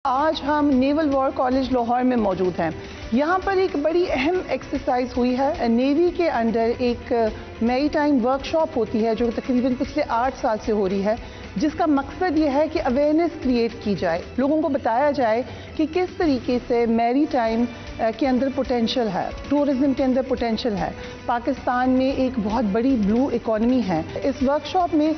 آج ہم نیول war college Lahore میں موجود ہیں. یہاں پر ایک بڑی اہم ایکسرسائز ہوئی ہے. نیوی کے انڈر ایک میری ٹائم ورک شاپ ہوتی ہے جو تقریباً پچھلے 8 سال سے ہو رہی ہے، جس کا مقصد یہ ہے کہ اویئرنیس کریٹ کی جائے، لوگوں کو بتایا جائے کہ کس طریقے سے میری ٹائم کے اندر پوٹینشیل ہے، ٹورزم کے اندر پوٹینشیل ہے. پاکستان میں ایک بہت بڑی بلو اکانومی ہے. اس ورک شاپ میں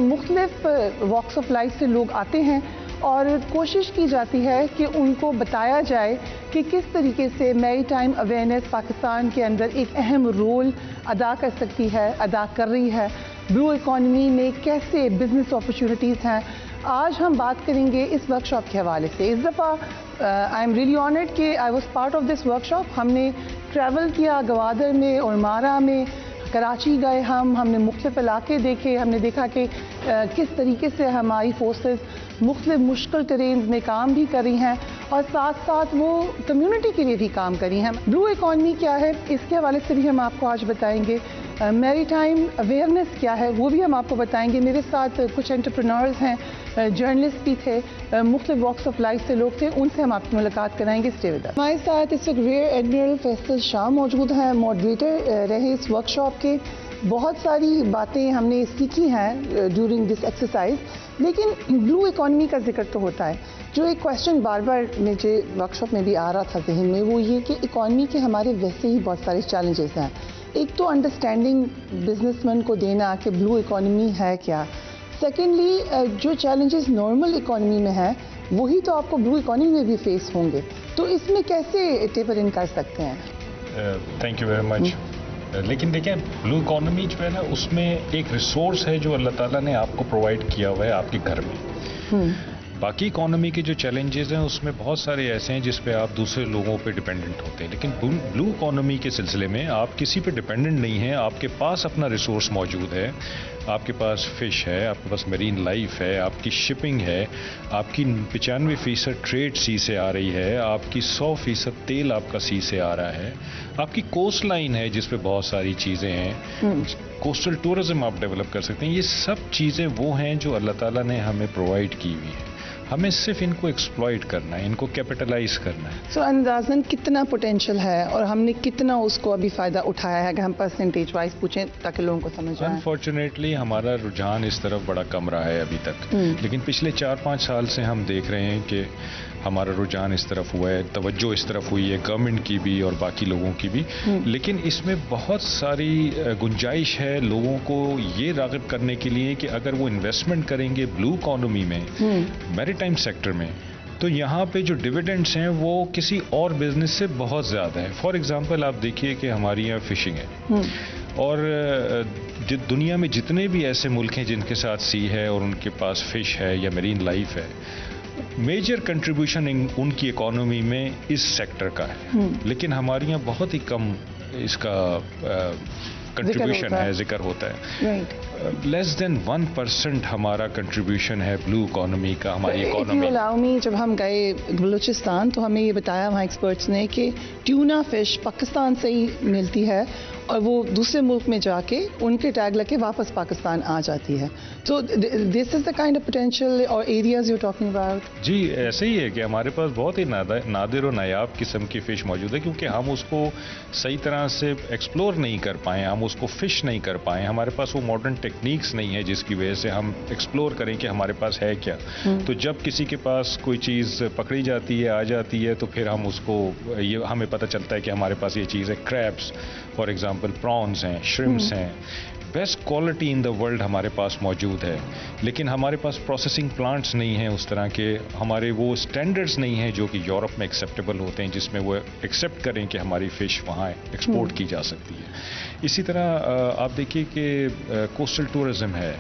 مختلف واکس آف لائف سے لوگ آتے ہیں اور کوشش کی جاتی ہے کہ ان کو بتایا جائے کہ کس طریقے سے میری ٹائم اویئرنیس پاکستان کے اندر ایک اہم رول ادا کر سکتی ہے، ادا کر رہی ہے. بلو اکانومی میں کیسے بزنس اپرچونٹیز ہیں. آج ہم بات کریں گے اس ورک شاپ کے حوالے سے. اس دفعہ آئی ایم ریئلی آنرڈ کہ I was part of this work shop. ہم نے ٹریول کیا گوادر میں اور مارا میں، کراچی گئے، ہم نے مختلف علاقے دیکھے. ہم نے دیکھا کہ کس طریقے سے ہماری فورسز مختلف مشکل ٹرینز میں کام بھی کر رہی ہیں اور ساتھ ساتھ وہ کمیونٹی کے لیے بھی کام کر رہی ہیں. بلو اکانومی کیا ہے، اس کے حوالے سے بھی ہم آپ کو آج بتائیں گے. میری ٹائم اویئرنیس کیا ہے وہ بھی ہم آپ کو بتائیں گے. میرے ساتھ کچھ انٹرپرینورز ہیں، جرنلسٹ بھی تھے، مختلف واکس آف لائف سے لوگ تھے، ان سے ہم آپ کی ملاقات کرائیں گے. Stay with us. ہمارے ساتھ اس وقت ریئر ایڈمرل فیصل شاہ موجود ہیں، ماڈریٹر رہے اس ورک شاپ کے. بہت ساری باتیں ہم نے سیکھی ہیں ڈیورنگ دس ایکسرسائز، لیکن بلو اکانومی کا ذکر تو ہوتا ہے. جو ایک کویشچن بار بار مجھے ورک شاپ میں بھی آ رہا تھا ذہن میں، وہ یہ کہ اکانومی کے ہمارے ویسے ہی بہت سارے چیلنجز ہیں. ایک تو انڈرسٹینڈنگ بزنس مین کو دینا کہ بلو اکانومی ہے کیا. سیکنڈلی جو چیلنجز نارمل اکانومی میں ہیں وہی تو آپ کو بلو اکانومی میں بھی فیس ہوں گے، تو اس میں کیسے ٹیپر ان کر سکتے ہیں؟ Thank you very much. لیکن دیکھیں، بلو اکانومی جو ہے نا، اس میں ایک ریسورس ہے جو اللہ تعالیٰ نے آپ کو پرووائڈ کیا ہوا ہے آپ کے گھر میں. باقی اکانومی کے جو چیلنجز ہیں اس میں بہت سارے ایسے ہیں جس پہ آپ دوسرے لوگوں پہ ڈپینڈنٹ ہوتے ہیں، لیکن بلو اکانومی کے سلسلے میں آپ کسی پہ ڈپینڈنٹ نہیں ہیں. آپ کے پاس اپنا ریسورس موجود ہے، آپ کے پاس فش ہے، آپ کے پاس میرین لائف ہے، آپ کی شپنگ ہے، آپ کی 95% ٹریڈ سی سے آ رہی ہے، آپ کی 100% تیل آپ کا سی سے آ رہا ہے، آپ کی کوسٹ لائن ہے جس پہ بہت ساری چیزیں ہیں، کوسٹل ٹورزم آپ ڈیولپ کر سکتے ہیں. یہ سب چیزیں وہ ہیں جو اللہ تعالیٰ نے ہمیں پرووائڈ کی ہوئی ہیں. ہمیں صرف ان کو ایکسپلائٹ کرنا ہے، ان کو کیپٹلائز کرنا ہے. سو اندازاً کتنا پوٹینشیل ہے اور ہم نے کتنا اس کو ابھی فائدہ اٹھایا ہے، اگر ہم پرسنٹیج وائز پوچھیں تاکہ لوگوں کو سمجھ آئے؟ انفارچونیٹلی ہمارا رجحان اس طرف بڑا کم رہا ہے ابھی تک، لیکن پچھلے 4-5 سال سے ہم دیکھ رہے ہیں کہ ہمارا رجحان اس طرف ہوا ہے، توجہ اس طرف ہوئی ہے گورنمنٹ کی بھی اور باقی لوگوں کی بھی. لیکن اس میں بہت ساری گنجائش ہے لوگوں کو یہ راغب کرنے کے لیے کہ اگر وہ انویسٹمنٹ کریں گے بلو اکانومی میں، میری ٹائم سیکٹر میں، تو یہاں پہ جو ڈیویڈنڈس ہیں وہ کسی اور بزنس سے بہت زیادہ ہیں. فار ایگزامپل آپ دیکھیے کہ ہماری یہاں فشنگ ہے، اور دنیا میں جتنے بھی ایسے ملک ہیں جن کے ساتھ سی ہے اور ان کے پاس فش ہے یا میرین لائف ہے، میجر کنٹریبیوشن ان کی اکانومی میں اس سیکٹر کا ہے. لیکن ہمارے یہاں بہت ہی کم اس کا کنٹریبیوشن ہے، ذکر ہوتا ہے. لیس دین 1% ہمارا کنٹریبیوشن ہے بلو اکانومی کا ہماری اکانومی. جب ہم گئے بلوچستان تو ہمیں یہ بتایا وہاں ایکسپرٹس نے کہ ٹیونا فش پاکستان سے ہی ملتی ہے اور وہ دوسرے ملک میں جا کے ان کے ٹیگ لگ کے واپس پاکستان آ جاتی ہے. تو دس از دا کائنڈ آف پوٹینشیل اور ایریاز یو ٹاکنگ اباؤٹ. جی ایسے ہی ہے کہ ہمارے پاس بہت ہی نادر و نایاب قسم کی فش موجود ہے، کیونکہ ہم اس کو صحیح طرح سے ایکسپلور نہیں کر پائے، ہم اس کو فش نہیں کر پائے، ہمارے پاس وہ ماڈرن ٹیکنیکس نہیں ہے جس کی وجہ سے ہم ایکسپلور کریں کہ ہمارے پاس ہے کیا. تو جب کسی کے پاس کوئی چیز پکڑی جاتی ہے، آ جاتی ہے، تو پھر ہم اس کو ہمیں پتہ چلتا ہے کہ ہمارے پاس یہ چیز ہے. کریبس فار ایگزامپل، پرانز ہیں، شرمس ہیں، best quality in the world ہمارے پاس موجود ہے. لیکن ہمارے پاس پروسیسنگ پلانٹس نہیں ہیں اس طرح کے، ہمارے وہ اسٹینڈرڈز نہیں ہیں جو کہ یورپ میں ایکسیپٹیبل ہوتے ہیں، جس میں وہ ایکسیپٹ کریں کہ ہماری فش وہاں ایکسپورٹ کی جا سکتی ہے. اسی طرح آپ دیکھیے کہ کوسٹل ٹورزم ہے،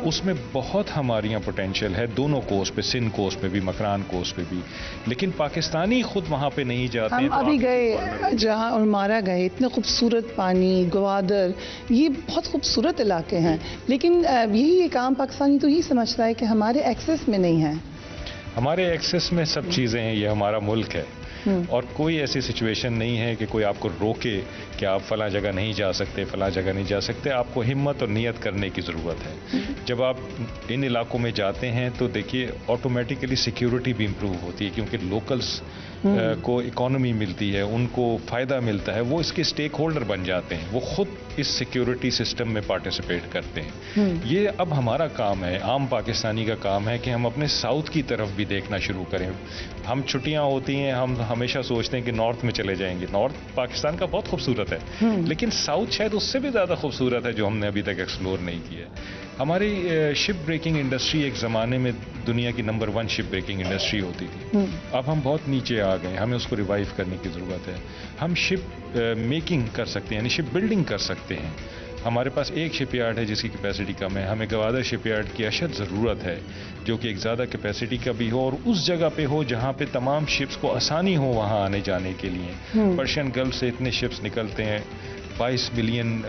اس میں بہت ہمارے یہاں پوٹینشیل ہے، دونوں کوسٹ پہ، سندھ کوسٹ پہ بھی، مکران کوسٹ پہ بھی. لیکن پاکستانی خود وہاں پہ نہیں جاتے. ہم ابھی گئے جہاں اور مارا گئے، اتنا خوبصورت پانی، گوادر، یہ بہت خوبصورت علاقے ہیں، لیکن یہی ایک عام پاکستانی تو یہی سمجھتا ہے کہ ہمارے ایکسس میں نہیں ہے. ہمارے ایکسس میں سب چیزیں ہیں، یہ ہمارا ملک ہے. اور کوئی ایسی سچویشن نہیں ہے کہ کوئی آپ کو روکے کہ آپ فلاں جگہ نہیں جا سکتے، فلاں جگہ نہیں جا سکتے. آپ کو ہمت اور نیت کرنے کی ضرورت ہے. جب آپ ان علاقوں میں جاتے ہیں تو دیکھیے آٹومیٹیکلی سیکیورٹی بھی امپروو ہوتی ہے، کیونکہ لوکلز کو اکانومی ملتی ہے، ان کو فائدہ ملتا ہے، وہ اس کے اسٹیک ہولڈر بن جاتے ہیں، وہ خود اس سیکیورٹی سسٹم میں پارٹیسپیٹ کرتے ہیں. یہ اب ہمارا کام ہے، عام پاکستانی کا کام ہے کہ ہم اپنے ساؤتھ کی طرف بھی دیکھنا شروع کریں. ہم چھٹیاں ہوتی ہیں، ہم ہمیشہ سوچتے ہیں کہ نارتھ میں چلے جائیں گے. نارتھ پاکستان کا بہت خوبصورت ہے، لیکن ساؤتھ شاید اس سے بھی زیادہ خوبصورت ہے جو ہم نے ابھی تک ایکسپلور نہیں کیا. ہماری شپ بریکنگ انڈسٹری ایک زمانے میں دنیا کی نمبر 1 شپ بریکنگ انڈسٹری ہوتی تھی. اب ہم بہت نیچے آ گئے، ہمیں اس کو ریوائیو کرنے کی ضرورت ہے. ہم شپ میکنگ کر سکتے ہیں، یعنی شپ بلڈنگ کر سکتے ہیں. ہمارے پاس ایک شپ یارڈ ہے جس کی کیپیسٹی کم ہے، ہمیں گوادر شپ یارڈ کی اشد ضرورت ہے جو کہ ایک زیادہ کیپیسٹی کا بھی ہو اور اس جگہ پہ ہو جہاں پہ تمام شپس کو آسانی ہو وہاں آنے جانے کے لیے. پرشین گلف سے اتنے شپس نکلتے ہیں، 22 ملین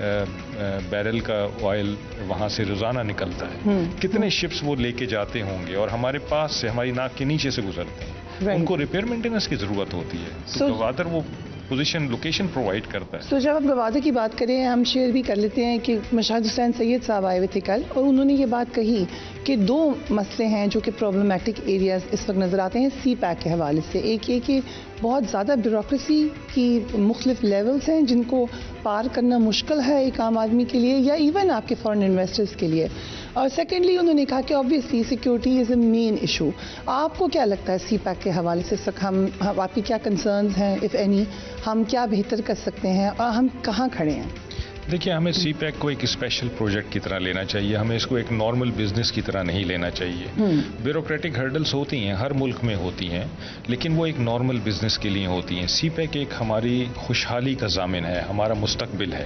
بیرل کا آئل وہاں سے روزانہ نکلتا ہے. کتنے شپس وہ لے کے جاتے ہوں گے اور ہمارے پاس سے، ہماری ناک کے نیچے سے گزرتے ہیں. ان کو ریپیئر مینٹیننس کی ضرورت ہوتی ہے، تو گوادر وہ پوزیشن لوکیشن پرووائڈ کرتا ہے. تو جب آپ گوادر کی بات کریں، ہم شیئر بھی کر لیتے ہیں کہ مشاہد حسین سید صاحب آئے ہوئے تھے کل، اور انہوں نے یہ بات کہی کہ 2 مسئلے ہیں جو کہ پرابلمیٹک ایریاز اس وقت نظر آتے ہیں سی پیک کے حوالے سے. ایک یہ کہ بہت زیادہ بیوروکریسی کی مختلف لیولز ہیں جن کو پار کرنا مشکل ہے ایک عام آدمی کے لیے یا ایون آپ کے فارن انویسٹرز کے لیے. اور سیکنڈلی انہوں نے کہا کہ آبویسلی سیکیورٹی از اے مین ایشو. آپ کو کیا لگتا ہے سی پیک کے حوالے سے آپ کی کیا کنسرنز ہیں اف اینی؟ ہم کیا بہتر کر سکتے ہیں اور ہم کہاں کھڑے ہیں؟ دیکھیے، ہمیں سی پیک کو ایک اسپیشل پروجیکٹ کی طرح لینا چاہیے، ہمیں اس کو ایک نارمل بزنس کی طرح نہیں لینا چاہیے. بیوروکریٹک ہرڈلس ہوتی ہیں، ہر ملک میں ہوتی ہیں، لیکن وہ ایک نارمل بزنس کے لیے ہوتی ہیں. سی پیک ایک ہماری خوشحالی کا ضامن ہے، ہمارا مستقبل ہے،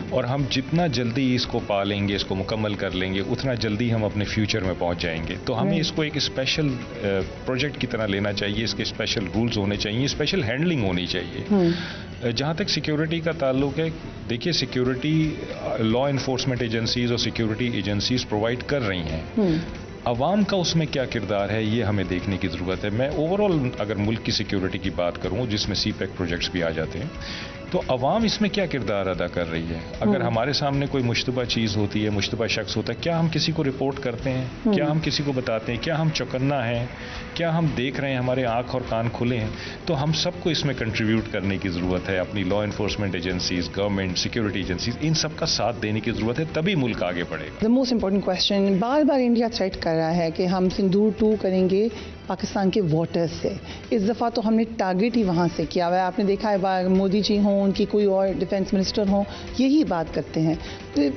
اور ہم جتنا جلدی اس کو پالیں گے، اس کو مکمل کر لیں گے، اتنا جلدی ہم اپنے فیوچر میں پہنچ جائیں گے. تو ہمیں اس کو ایک اسپیشل پروجیکٹ کی طرح لینا چاہیے، اس کے اسپیشل رولز ہونے چاہیے، اسپیشل ہینڈلنگ ہونی چاہیے. جہاں تک سیکیورٹی کا تعلق ہے، دیکھیے سیکیورٹی لا انفورسمنٹ ایجنسیز اور سیکیورٹی ایجنسیز پرووائڈ کر رہی ہیں. عوام کا اس میں کیا کردار ہے یہ ہمیں دیکھنے کی ضرورت ہے. میں اوور آل اگر ملک کی سیکیورٹی کی بات کروں جس میں سی پیک پروجیکٹس بھی آ جاتے ہیں، تو عوام اس میں کیا کردار ادا کر رہی ہے. اگر ہمارے سامنے کوئی مشتبہ چیز ہوتی ہے، مشتبہ شخص ہوتا ہے، کیا ہم کسی کو رپورٹ کرتے ہیں؟ کیا ہم کسی کو بتاتے ہیں؟ کیا ہم چوکنا ہیں؟ کیا ہم دیکھ رہے ہیں؟ ہمارے آنکھ اور کان کھلے ہیں؟ تو ہم سب کو اس میں کنٹریبیوٹ کرنے کی ضرورت ہے. اپنی law enforcement agencies, government, security agencies, ان سب کا ساتھ دینے کی ضرورت ہے، تبھی ملک آگے بڑھے گا. دا موسٹ امپورٹنٹ کوشچن، بار بار انڈیا تھریٹ کر رہا ہے کہ ہم سندور 2 کریں گے پاکستان کے واٹرز سے. اس دفعہ تو ہم نے ٹارگٹ ہی وہاں سے کیا ہوا ہے. آپ نے دیکھا ہے مودی جی ہوں، ان کی کوئی اور ڈیفینس منسٹر ہوں، یہی بات کرتے ہیں.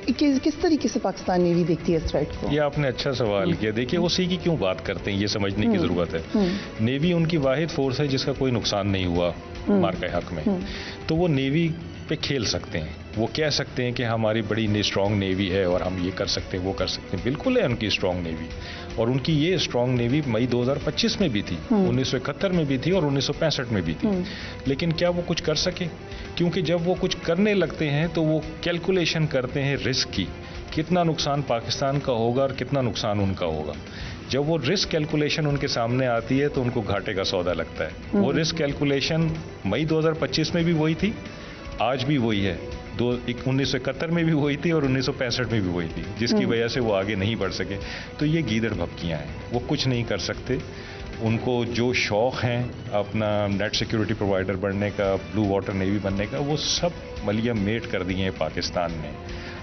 کس طریقے سے پاکستان نیوی دیکھتی ہے اس تھریٹ کو؟ یہ آپ نے اچھا سوال کیا. دیکھیے اسی کی کیوں بات کرتے ہیں یہ سمجھنے کی ضرورت ہے. نیوی ان کی واحد فورس ہے جس کا کوئی نقصان نہیں ہوا مارکہ حق میں، تو وہ نیوی پہ کھیل سکتے ہیں. وہ کہہ سکتے ہیں کہ ہماری بڑی اسٹرانگ نیوی ہے اور ہم یہ کر سکتے ہیں، وہ کر سکتے ہیں. بالکل ہے ان کی اسٹرانگ نیوی، اور ان کی یہ اسٹرانگ نیوی مئی 2025 میں بھی تھی، 1971 میں بھی تھی اور 1965 میں بھی تھی. لیکن کیا وہ کچھ کر سکے؟ کیونکہ جب وہ کچھ کرنے لگتے ہیں تو وہ کیلکولیشن کرتے ہیں رسک کی، کتنا نقصان پاکستان کا ہوگا اور کتنا نقصان ان کا ہوگا. جب وہ رسک کیلکولیشن ان کے سامنے آتی ہے تو ان کو گھاٹے کا سودا لگتا ہے. وہ رسک کیلکولیشن مئی 2025 میں بھی وہی تھی، آج بھی وہی ہے، 1971 میں بھی وہی تھی اور 1965 میں بھی وہی تھی، جس کی وجہ سے وہ آگے نہیں بڑھ سکے. تو یہ گیدڑ بھپکیاں ہیں، وہ کچھ نہیں کر سکتے. ان کو جو شوق ہیں اپنا نیٹ سیکیورٹی پرووائڈر بننے کا، بلو واٹر نیوی بننے کا، وہ سب ملیا میٹ کر دیے ہیں پاکستان نے.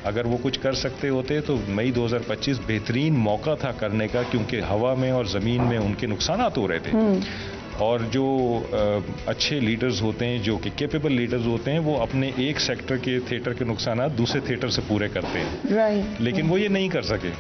اگر وہ کچھ کر سکتے ہوتے تو مئی 2025 بہترین موقع تھا کرنے کا، کیونکہ ہوا میں اور زمین میں ان کے نقصانات ہو رہے تھے. اور جو اچھے لیڈرز ہوتے ہیں، جو کہ کیپیبل لیڈرز ہوتے ہیں، وہ اپنے ایک سیکٹر کے تھیٹر کے نقصانات دوسرے تھیٹر سے پورے کرتے ہیں. لیکن وہ یہ نہیں کر سکے.